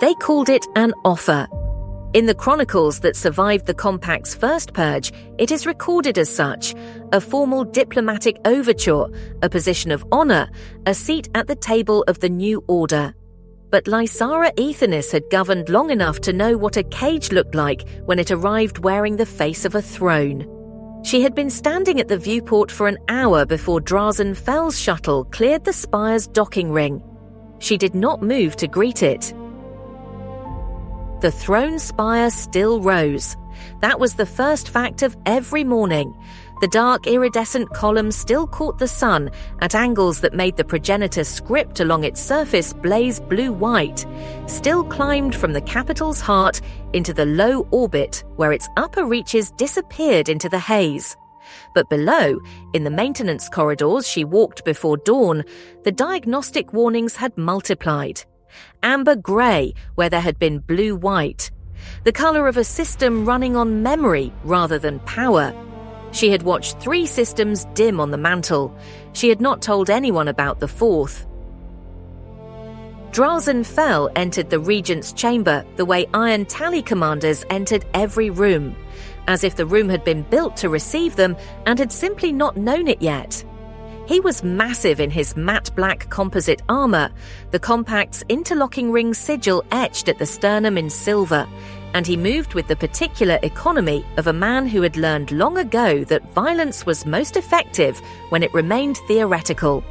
They called it an offer. In the chronicles that survived the Compact's first purge, it is recorded as such: a formal diplomatic overture, a position of honor, a seat at the table of the new order. But Lysara Aethonis had governed long enough to know what a cage looked like when it arrived wearing the face of a throne. She had been standing at the viewport for an hour before Drazen Fell's shuttle cleared the spire's docking ring. She did not move to greet it. The Throne Spire still rose. That was the first fact of every morning. The dark iridescent column still caught the sun at angles that made the progenitor script along its surface blaze blue-white, still climbed from the capital's heart into the low orbit where its upper reaches disappeared into the haze. But below, in the maintenance corridors she walked before dawn, the diagnostic warnings had multiplied. Amber grey where there had been blue-white. The colour of a system running on memory rather than power. She had watched 3 systems dim on the mantle. She had not told anyone about the 4th. Drazen Fell entered the Regent's chamber the way Iron Tally commanders entered every room, as if the room had been built to receive them and had simply not known it yet. He was massive in his matte black composite armor, the Compact's interlocking ring sigil etched at the sternum in silver, and he moved with the particular economy of a man who had learned long ago that violence was most effective when it remained theoretical.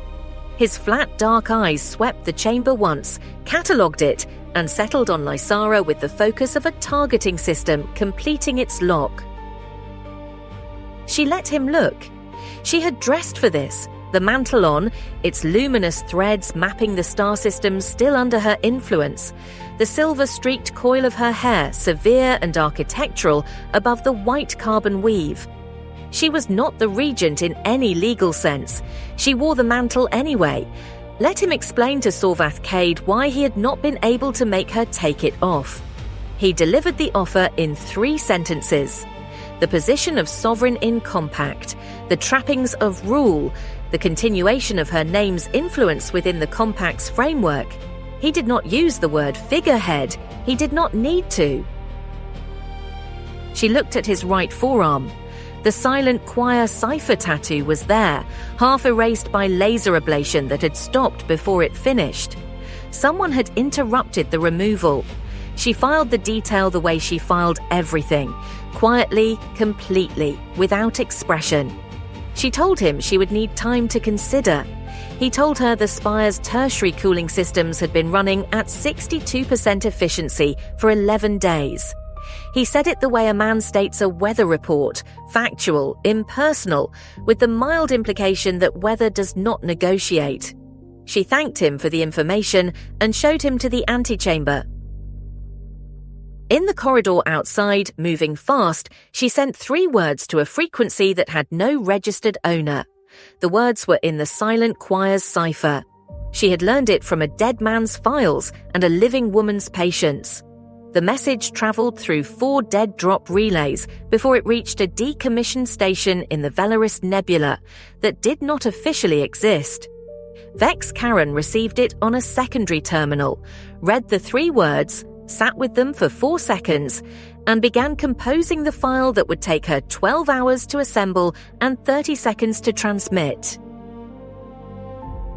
His flat dark eyes swept the chamber once, catalogued it, and settled on Lysara with the focus of a targeting system completing its lock. She let him look. She had dressed for this, the mantle on, its luminous threads mapping the star systems still under her influence, the silver-streaked coil of her hair severe and architectural above the white carbon weave. She was not the regent in any legal sense. She wore the mantle anyway. Let him explain to Sorvath Kade why he had not been able to make her take it off. He delivered the offer in 3 sentences. The position of sovereign in Compact, the trappings of rule, the continuation of her name's influence within the Compact's framework. He did not use the word figurehead. He did not need to. She looked at his right forearm. The silent choir cipher tattoo was there, half erased by laser ablation that had stopped before it finished. Someone had interrupted the removal. She filed the detail the way she filed everything, quietly, completely, without expression. She told him she would need time to consider. He told her the Spire's tertiary cooling systems had been running at 62% efficiency for 11 days. He said it the way a man states a weather report, factual, impersonal, with the mild implication that weather does not negotiate. She thanked him for the information and showed him to the antechamber. In the corridor outside, moving fast, she sent 3 words to a frequency that had no registered owner. The words were in the silent choir's cipher. She had learned it from a dead man's files and a living woman's patience. The message travelled through 4 dead drop relays before it reached a decommissioned station in the Velaris Nebula that did not officially exist. Vex Karen received it on a secondary terminal, read the 3 words, sat with them for 4 seconds, and began composing the file that would take her 12 hours to assemble and 30 seconds to transmit.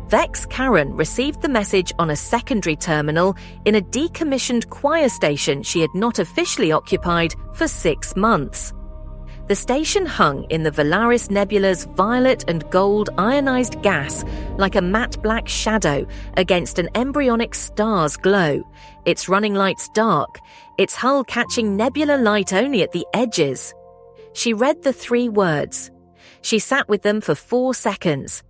Vex Karen received the message on a secondary terminal in a decommissioned choir station she had not officially occupied for 6 months. The station hung in the Velaris Nebula's violet and gold ionized gas like a matte black shadow against an embryonic star's glow, its running lights dark, its hull catching nebula light only at the edges. She read the 3 words. She sat with them for 4 seconds.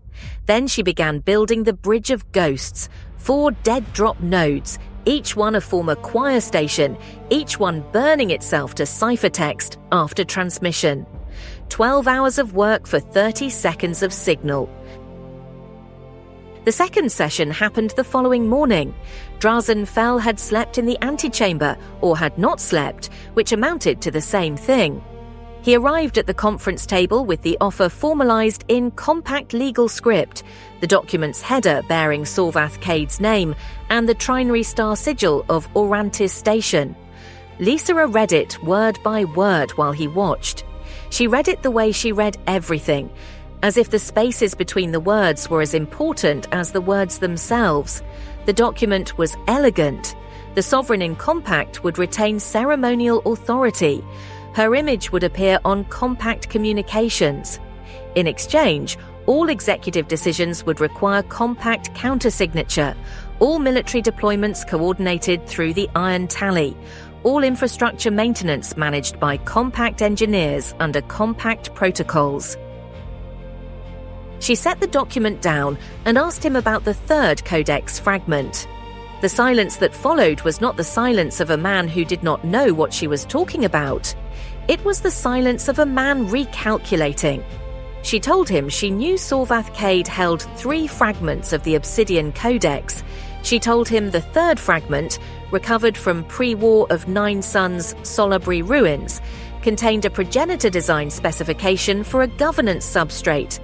Then she began building the Bridge of Ghosts, 4 dead drop nodes, each one a former choir station, each one burning itself to ciphertext after transmission. 12 hours of work for 30 seconds of signal. The second session happened the following morning. Drazen Fell had slept in the antechamber, or had not slept, which amounted to the same thing. He arrived at the conference table with the offer formalized in compact legal script, the document's header bearing Sorvath Kade's name and the trinary star sigil of Orantis Station. Lysara read it word by word while he watched. She read it the way she read everything, as if the spaces between the words were as important as the words themselves. The document was elegant. The sovereign in compact would retain ceremonial authority. Her image would appear on compact communications. In exchange, all executive decisions would require compact countersignature, all military deployments coordinated through the Iron Tally, all infrastructure maintenance managed by compact engineers under compact protocols. She set the document down and asked him about the third codex fragment. The silence that followed was not the silence of a man who did not know what she was talking about. It was the silence of a man recalculating. She told him she knew Sorvath Kade held 3 fragments of the Obsidian Codex. She told him the third fragment, recovered from pre-war of Nine Suns' Solabri ruins, contained a progenitor design specification for a governance substrate,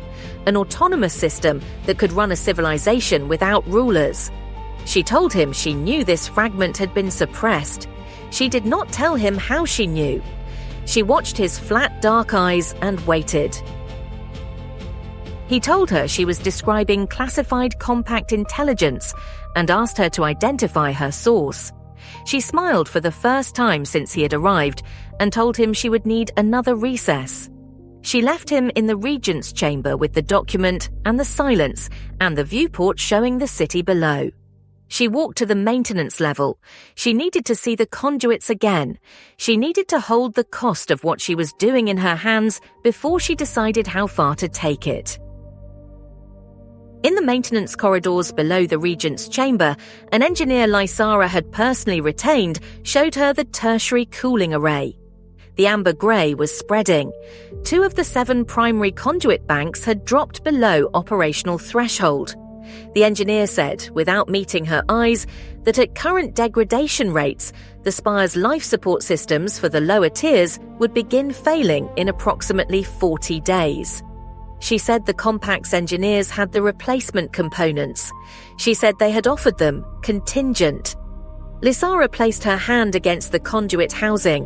an autonomous system that could run a civilization without rulers. She told him she knew this fragment had been suppressed. She did not tell him how she knew. She watched his flat dark eyes and waited. He told her she was describing classified compact intelligence and asked her to identify her source. She smiled for the first time since he had arrived and told him she would need another recess. She left him in the Regent's chamber with the document and the silence and the viewport showing the city below. She walked to the maintenance level. She needed to see the conduits again. She needed to hold the cost of what she was doing in her hands before she decided how far to take it. In the maintenance corridors below the Regent's chamber, an engineer Lysara had personally retained showed her the tertiary cooling array. The amber grey was spreading. 2 of the 7 primary conduit banks had dropped below operational threshold. The engineer said, without meeting her eyes, that at current degradation rates, the Spire's life support systems for the lower tiers would begin failing in approximately 40 days. She said the Compact's engineers had the replacement components. She said they had offered them, contingent. Lysara placed her hand against the conduit housing.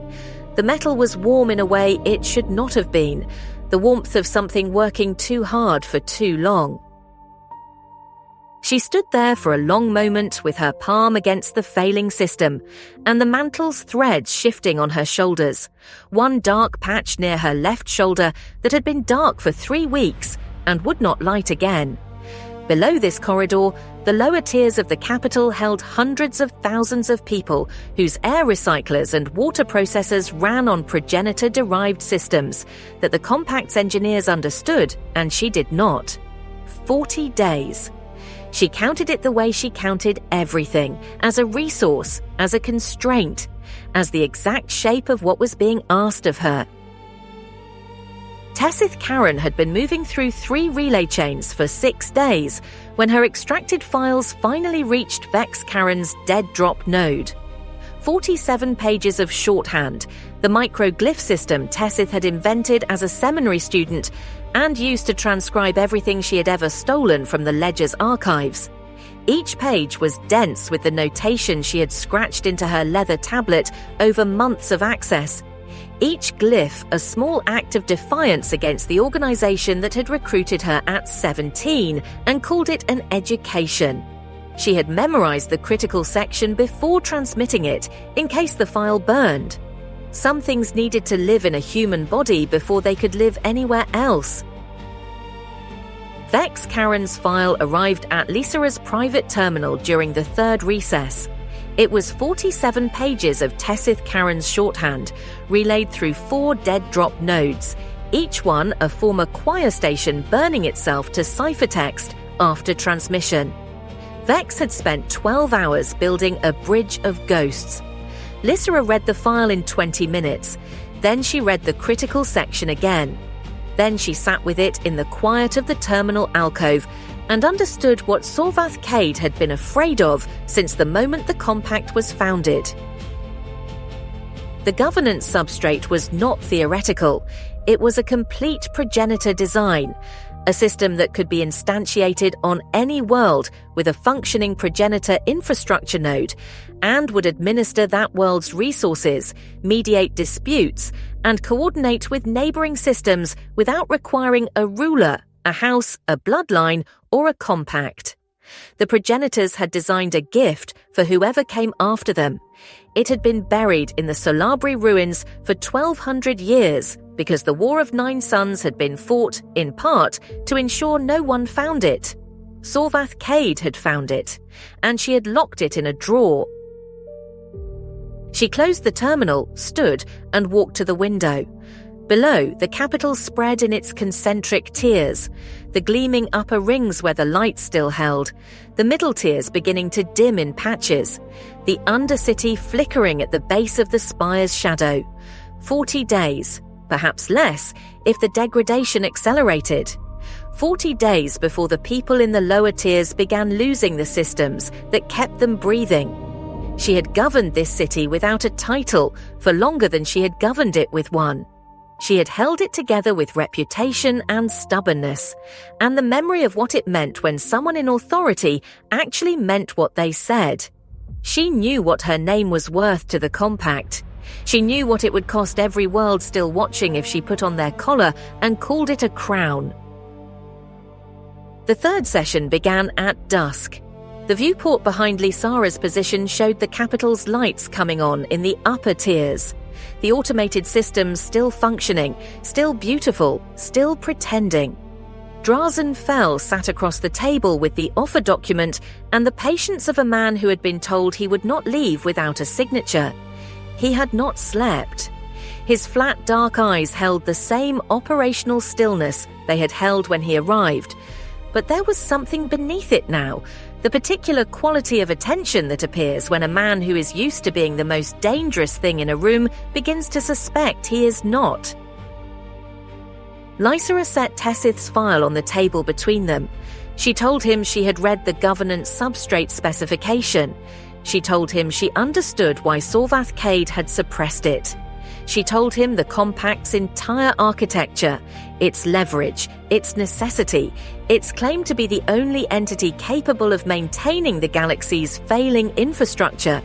The metal was warm in a way it should not have been, the warmth of something working too hard for too long. She stood there for a long moment with her palm against the failing system, and the mantle's threads shifting on her shoulders, one dark patch near her left shoulder that had been dark for 3 weeks and would not light again. Below this corridor, the lower tiers of the capital held hundreds of thousands of people whose air recyclers and water processors ran on progenitor-derived systems that the Compact's engineers understood and she did not. 40 days. She counted it the way she counted everything, as a resource, as a constraint, as the exact shape of what was being asked of her. Tessith Karen had been moving through 3 relay chains for 6 days when her extracted files finally reached Vex Karen's dead drop node. 47 pages of shorthand, the microglyph system Tessith had invented as a seminary student and used to transcribe everything she had ever stolen from the Ledger's archives. Each page was dense with the notation she had scratched into her leather tablet over months of access. Each glyph a small act of defiance against the organization that had recruited her at 17 and called it an education. She had memorized the critical section before transmitting it in case the file burned. Some things needed to live in a human body before they could live anywhere else. Vex Karen's file arrived at Lysara's private terminal during the 3rd recess. It was 47 pages of Tessith Karen's shorthand, relayed through 4 dead-drop nodes, each one a former choir station burning itself to ciphertext after transmission. Vex had spent 12 hours building a bridge of ghosts. Lysara read the file in 20 minutes. Then she read the critical section again. Then she sat with it in the quiet of the terminal alcove and understood what Sorvath Kade had been afraid of since the moment the Compact was founded. The governance substrate was not theoretical. It was a complete progenitor design, a system that could be instantiated on any world with a functioning progenitor infrastructure node and would administer that world's resources, mediate disputes, and coordinate with neighboring systems without requiring a ruler, a house, a bloodline, or a compact. The progenitors had designed a gift for whoever came after them. It had been buried in the Solabri ruins for 1,200 years because the War of Nine Suns had been fought, in part, to ensure no one found it. Sorvath Kade had found it, and she had locked it in a drawer. She closed the terminal, stood, and walked to the window. Below, the capital spread in its concentric tiers, the gleaming upper rings where the light still held, the middle tiers beginning to dim in patches, the undercity flickering at the base of the spire's shadow. 40 days, perhaps less, if the degradation accelerated. 40 days before the people in the lower tiers began losing the systems that kept them breathing. She had governed this city without a title for longer than she had governed it with one. She had held it together with reputation and stubbornness, and the memory of what it meant when someone in authority actually meant what they said. She knew what her name was worth to the Compact. She knew what it would cost every world still watching if she put on their collar and called it a crown. The third session began at dusk. The viewport behind Lysara's position showed the capital's lights coming on in the upper tiers. The automated systems still functioning, still beautiful, still pretending. Drazen Fell sat across the table with the offer document and the patience of a man who had been told he would not leave without a signature. He had not slept. His flat dark eyes held the same operational stillness they had held when he arrived, but there was something beneath it now, the particular quality of attention that appears when a man who is used to being the most dangerous thing in a room begins to suspect he is not. Lysara set Tessith's file on the table between them. She told him she had read the governance substrate specification. She told him she understood why Sorvath Kade had suppressed it. She told him the Compact's entire architecture, its leverage, its necessity, its claim to be the only entity capable of maintaining the galaxy's failing infrastructure,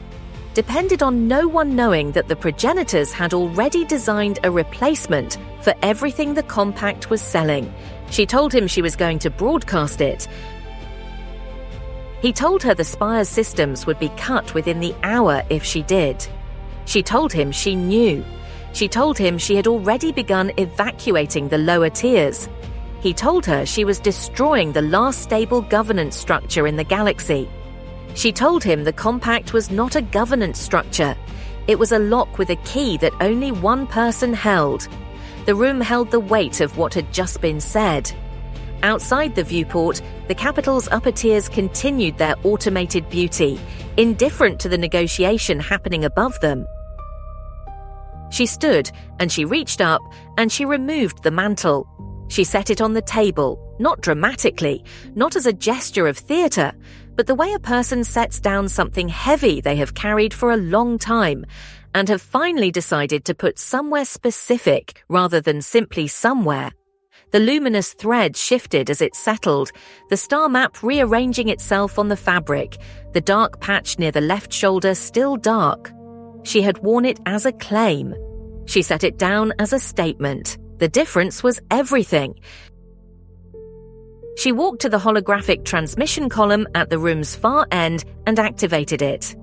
depended on no one knowing that the progenitors had already designed a replacement for everything the Compact was selling. She told him she was going to broadcast it. He told her the Spire's systems would be cut within the hour if she did. She told him she knew. She told him she had already begun evacuating the lower tiers. He told her she was destroying the last stable governance structure in the galaxy. She told him the Compact was not a governance structure. It was a lock with a key that only one person held. The room held the weight of what had just been said. Outside the viewport, the capital's upper tiers continued their automated beauty, indifferent to the negotiation happening above them. She stood, and she reached up, and she removed the mantle. She set it on the table, not dramatically, not as a gesture of theatre, but the way a person sets down something heavy they have carried for a long time, and have finally decided to put somewhere specific rather than simply somewhere. The luminous thread shifted as it settled, the star map rearranging itself on the fabric, the dark patch near the left shoulder still dark. She had worn it as a claim. She set it down as a statement. The difference was everything. She walked to the holographic transmission column at the room's far end and activated it.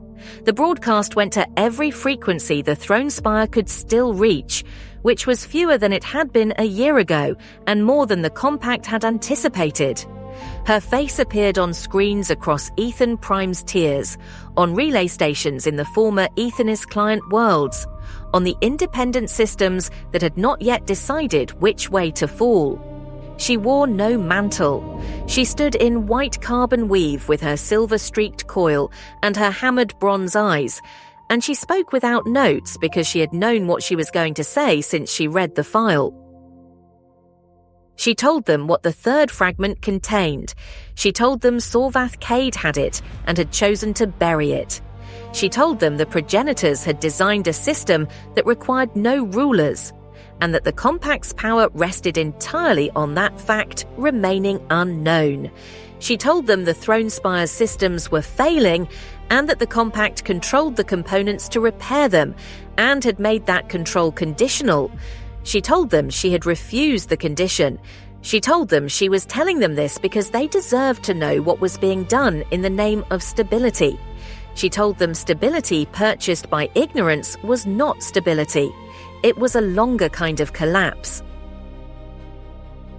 The broadcast went to every frequency the Throne Spire could still reach, which was fewer than it had been a year ago and more than the Compact had anticipated. Her face appeared on screens across Aethon Prime's tiers, on relay stations in the former Aethonis client worlds, on the independent systems that had not yet decided which way to fall. She wore no mantle. She stood in white carbon weave with her silver-streaked coil and her hammered bronze eyes, and she spoke without notes because she had known what she was going to say since she read the file. She told them what the third fragment contained. She told them Sorvath Kade had it and had chosen to bury it. She told them the progenitors had designed a system that required no rulers, and that the Compact's power rested entirely on that fact remaining unknown. She told them the Throne Spire's systems were failing, and that the Compact controlled the components to repair them, and had made that control conditional. She told them she had refused the condition. She told them she was telling them this because they deserved to know what was being done in the name of stability. She told them stability purchased by ignorance was not stability. It was a longer kind of collapse.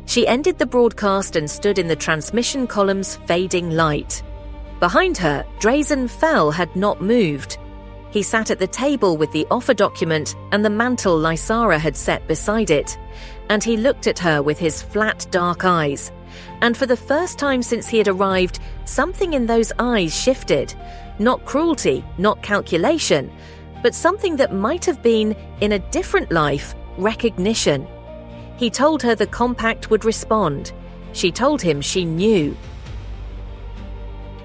She ended the broadcast and stood in the transmission column's fading light. Behind her, Drazen Fell had not moved. He sat at the table with the offer document and the mantle Lysara had set beside it, and he looked at her with his flat, dark eyes. And for the first time since he had arrived, something in those eyes shifted. Not cruelty, not calculation, but something that might have been, in a different life, recognition. He told her the Compact would respond. She told him she knew.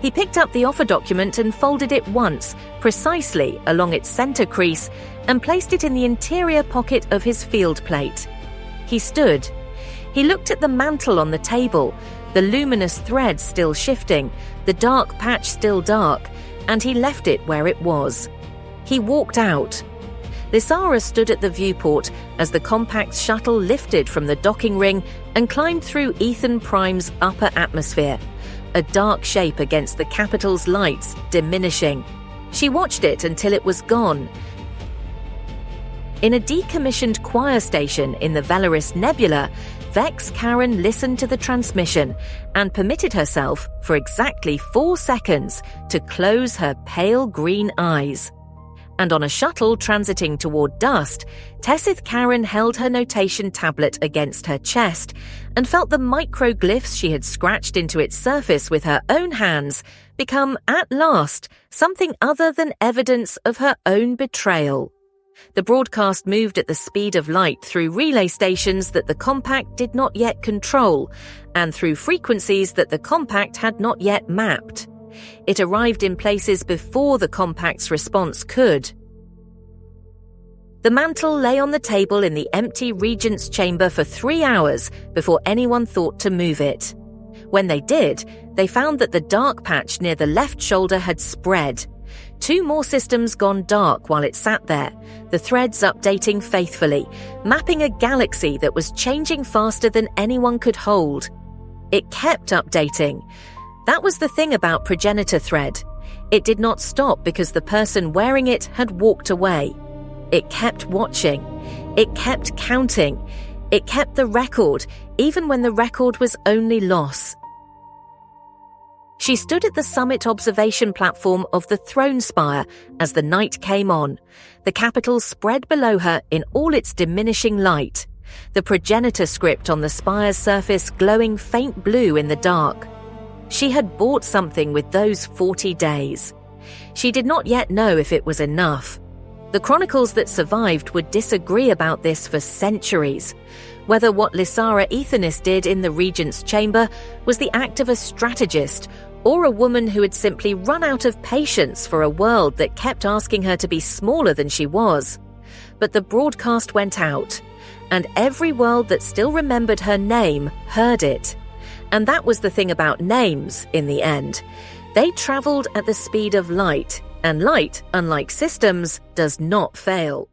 He picked up the offer document and folded it once, precisely along its center crease, and placed it in the interior pocket of his field plate. He stood. He looked at the mantle on the table, the luminous thread still shifting, the dark patch still dark, and he left it where it was. He walked out. Lysara stood at the viewport as the Compact's shuttle lifted from the docking ring and climbed through Aethon Prime's upper atmosphere, a dark shape against the capital's lights, diminishing. She watched it until it was gone. In a decommissioned choir station in the Velaris Nebula, Vex Karen listened to the transmission and permitted herself, for exactly 4 seconds, to close her pale green eyes. And on a shuttle transiting toward dust, Tessith Karen held her notation tablet against her chest and felt the microglyphs she had scratched into its surface with her own hands become, at last, something other than evidence of her own betrayal. The broadcast moved at the speed of light through relay stations that the Compact did not yet control, and through frequencies that the Compact had not yet mapped. It arrived in places before the Compact's response could. The mantle lay on the table in the empty Regent's chamber for 3 hours before anyone thought to move it. When they did, they found that the dark patch near the left shoulder had spread. 2 more systems gone dark while it sat there, the threads updating faithfully, mapping a galaxy that was changing faster than anyone could hold. It kept updating. That was the thing about progenitor thread. It did not stop because the person wearing it had walked away. It kept watching. It kept counting. It kept the record, even when the record was only loss. She stood at the summit observation platform of the Throne Spire as the night came on. The capital spread below her in all its diminishing light, the progenitor script on the spire's surface glowing faint blue in the dark. She had bought something with those 40 days. She did not yet know if it was enough. The chronicles that survived would disagree about this for centuries. Whether what Lysara Aethonis did in the Regent's chamber was the act of a strategist, or a woman who had simply run out of patience for a world that kept asking her to be smaller than she was. But the broadcast went out, and every world that still remembered her name heard it. And that was the thing about names, in the end. They traveled at the speed of light, and light, unlike systems, does not fail.